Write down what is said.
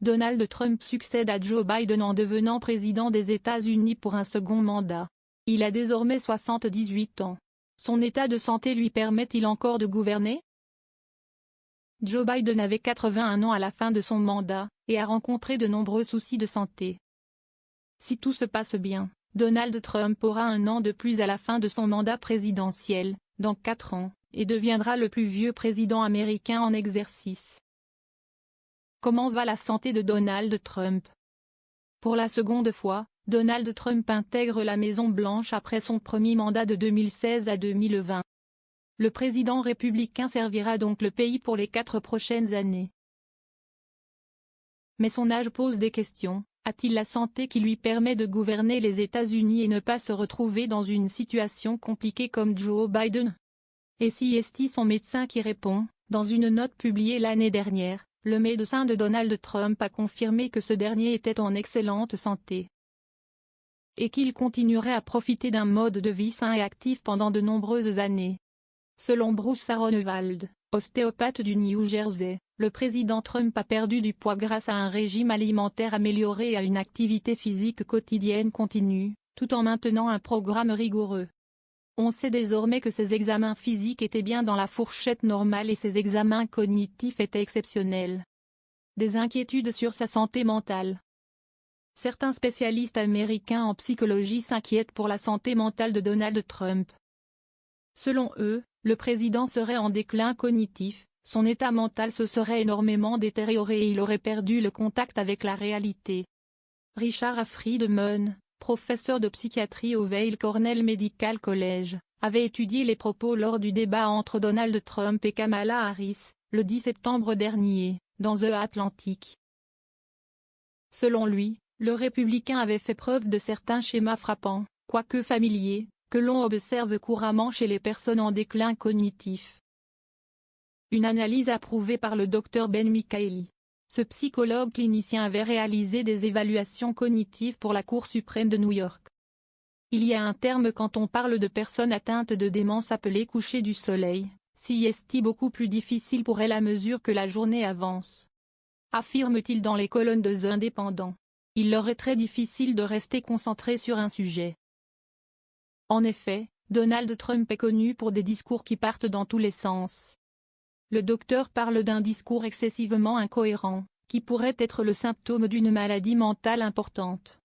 Donald Trump succède à Joe Biden en devenant président des États-Unis pour un second mandat. Il a désormais 78 ans. Son état de santé lui permet-il encore de gouverner? Joe Biden avait 81 ans à la fin de son mandat, et a rencontré de nombreux soucis de santé. Si tout se passe bien, Donald Trump aura un an de plus à la fin de son mandat présidentiel, dans 4 ans, et deviendra le plus vieux président américain en exercice. Comment va la santé de Donald Trump? Pour la seconde fois, Donald Trump intègre la Maison-Blanche après son premier mandat de 2016 à 2020. Le président républicain servira donc le pays pour les 4 prochaines années. Mais son âge pose des questions. A-t-il la santé qui lui permet de gouverner les États-Unis et ne pas se retrouver dans une situation compliquée comme Joe Biden? Et si est-il son médecin qui répond? Dans une note publiée l'année dernière, le médecin de Donald Trump a confirmé que ce dernier était en excellente santé. Et qu'il continuerait à profiter d'un mode de vie sain et actif pendant de nombreuses années. Selon Bruce Aronewald, ostéopathe du New Jersey, le président Trump a perdu du poids grâce à un régime alimentaire amélioré et à une activité physique quotidienne continue, tout en maintenant un programme rigoureux. On sait désormais que ses examens physiques étaient bien dans la fourchette normale et ses examens cognitifs étaient exceptionnels. Des inquiétudes sur sa santé mentale. Certains spécialistes américains en psychologie s'inquiètent pour la santé mentale de Donald Trump. Selon eux, le président serait en déclin cognitif, son état mental se serait énormément détérioré et il aurait perdu le contact avec la réalité. Richard A. Friedman, professeur de psychiatrie au Weill Cornell Medical College, avait étudié les propos lors du débat entre Donald Trump et Kamala Harris, le 10 septembre dernier, dans The Atlantic. Selon lui, le républicain avait fait preuve de certains schémas frappants, quoique familiers, que l'on observe couramment chez les personnes en déclin cognitif. Une analyse approuvée par le Dr Ben Michaeli. Ce psychologue clinicien avait réalisé des évaluations cognitives pour la Cour suprême de New York. Il y a un terme quand on parle de personnes atteintes de démence appelé coucher du soleil, sieste beaucoup plus difficile pour elles à mesure que la journée avance. Affirme-t-il dans les colonnes de The Independent. Il leur est très difficile de rester concentrés sur un sujet. En effet, Donald Trump est connu pour des discours qui partent dans tous les sens. Le docteur parle d'un discours excessivement incohérent, qui pourrait être le symptôme d'une maladie mentale importante.